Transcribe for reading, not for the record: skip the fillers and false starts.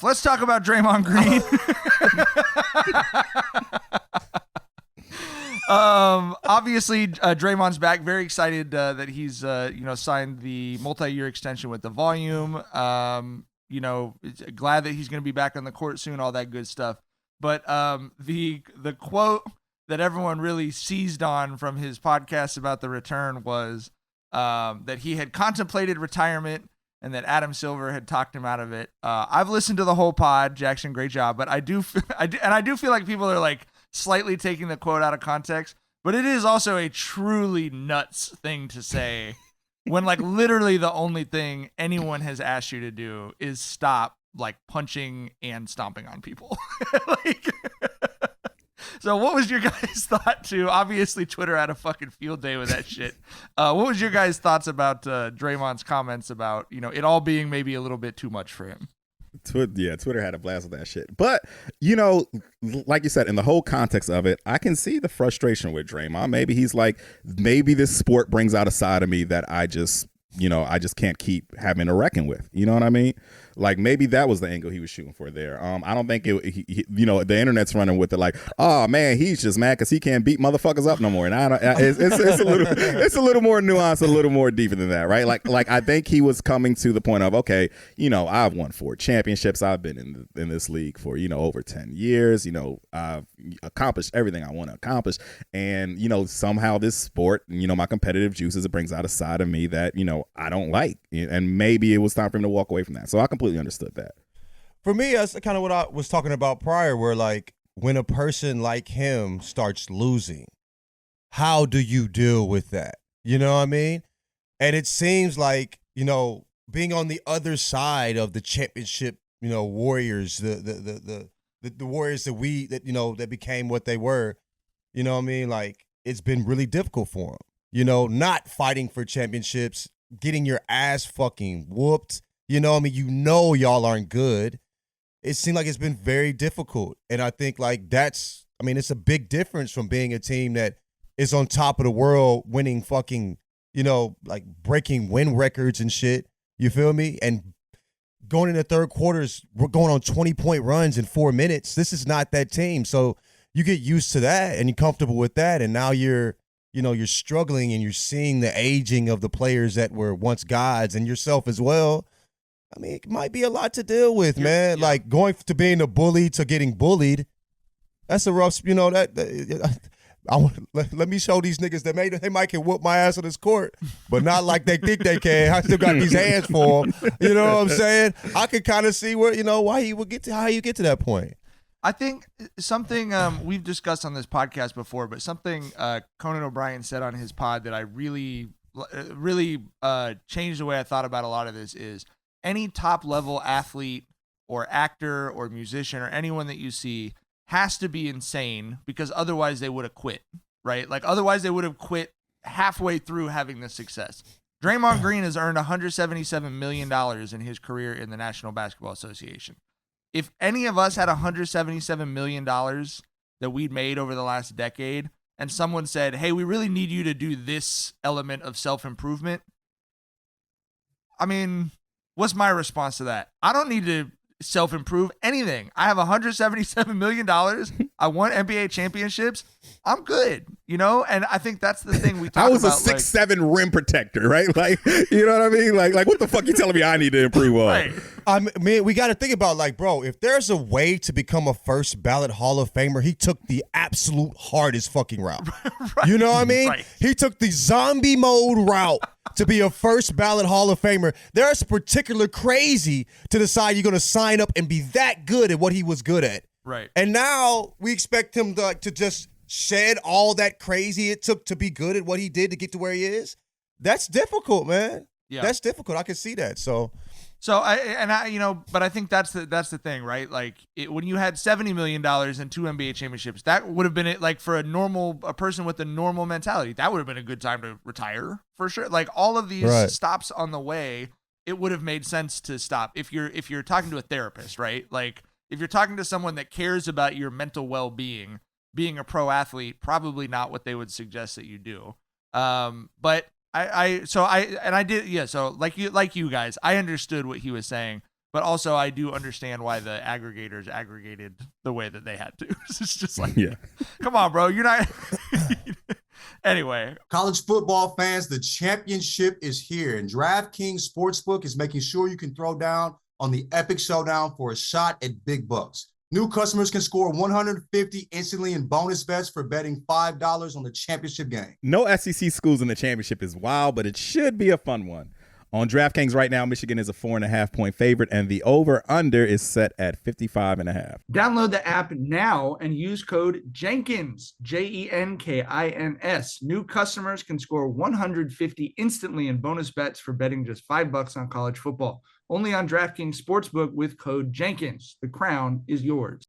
Let's talk about Draymond Green. Obviously, Draymond's back. Very excited that he's signed the multi-year extension with the Volume. Glad that he's going to be back on the court soon. All that good stuff. But the quote that everyone really seized on from his podcast about the return was that he had contemplated retirement and that Adam Silver had talked him out of it. I've listened to the whole pod, Jackson, great job. But I do feel like people are like slightly taking the quote out of context. But it is also a truly nuts thing to say when like literally the only thing anyone has asked you to do is stop like punching and stomping on people. So what was your guys' thought to, obviously Twitter had a fucking field day with that shit. What was your guys' thoughts about Draymond's comments about, it all being maybe a little bit too much for him? Twitter had a blast with that shit. But, like you said, in the whole context of it, I can see the frustration with Draymond. Maybe he's like, maybe this sport brings out a side of me that I just can't keep having to reckon with. You know what I mean? Like maybe that was the angle he was shooting for there. I don't think the internet's running with it like, oh man, he's just mad because he can't beat motherfuckers up no more. And it's a little more nuanced, a little more deeper than that, right? Like I think he was coming to the point of, okay, I've won 4 championships. I've been in this league for over 10 years. I've accomplished everything I want to accomplish, and somehow this sport, my competitive juices, it brings out a side of me that I don't like, and maybe it was time for him to walk away from that. So I completely understood that. For me, that's kind of what I was talking about prior, where like when a person like him starts losing, how do you deal with that? You know what I mean? And it seems like, being on the other side of the championship, warriors, the warriors that became what they were, you know what I mean? Like it's been really difficult for them, not fighting for championships, getting your ass fucking whooped. Y'all aren't good. It seemed like it's been very difficult. And I think like it's a big difference from being a team that is on top of the world, winning fucking, like breaking win records and shit. You feel me? And going into third quarters, we're going on 20-point runs in 4 minutes. This is not that team. So you get used to that and you're comfortable with that. And now you're struggling and you're seeing the aging of the players that were once gods and yourself as well. I mean, it might be a lot to deal with, man. Yeah. Like going to being a bully to getting bullied. That's a rough, let me show these niggas that they might can whoop my ass on this court, but not like they think they can. I still got these hands for them. You know what I'm saying? I can kind of see where, why he would how you get to that point. I think something we've discussed on this podcast before, but something Conan O'Brien said on his pod that I really changed the way I thought about a lot of this is any top level athlete or actor or musician or anyone that you see has to be insane because otherwise they would have quit, right? Like otherwise they would have quit halfway through having this success. Draymond Green has earned $177 million in his career in the National Basketball Association. If any of us had $177 million that we'd made over the last decade and someone said, hey, we really need you to do this element of self-improvement, I mean, what's my response to that? I don't need to self-improve anything. I have $177 million. I won NBA championships. I'm good, and I think that's the thing we talk about. I was a 6'7" rim protector, right? Like, you know what I mean? Like what the fuck you telling me I need to improve on? Right. I mean, we got to think about like, bro, if there's a way to become a first ballot Hall of Famer, he took the absolute hardest fucking route. Right. You know what I mean? Right. He took the zombie mode route to be a first ballot Hall of Famer. There's particular crazy to decide you're going to sign up and be that good at what he was good at. Right. And now we expect him to just shed all that crazy it took to be good at what he did to get to where he is. That's difficult, man. Yeah. That's difficult. I can see that. But I think that's the thing, right? Like when you had $70 million and 2 NBA championships, that would have been it. Like for a person with a normal mentality, that would have been a good time to retire for sure. Like all of these stops on the way, it would have made sense to stop. If you're talking to a therapist, right? Like if you're talking to someone that cares about your mental well-being, being a pro athlete, probably not what they would suggest that you do. But So like you guys, I understood what he was saying. But also, I do understand why the aggregators aggregated the way that they had to. It's just like, Yeah. come on, bro. You're not. Anyway. College football fans, the championship is here, and DraftKings Sportsbook is making sure you can throw down on the epic showdown for a shot at big bucks. New customers can score $150 instantly in bonus bets for betting $5 on the championship game. No SEC schools in the championship is wild, but it should be a fun one. On DraftKings right now, Michigan is a 4.5-point favorite, and the over-under is set at 55.5. Download the app now and use code Jenkins, Jenkins. New customers can score $150 instantly in bonus bets for betting just $5 on college football. Only on DraftKings Sportsbook with code Jenkins. The crown is yours.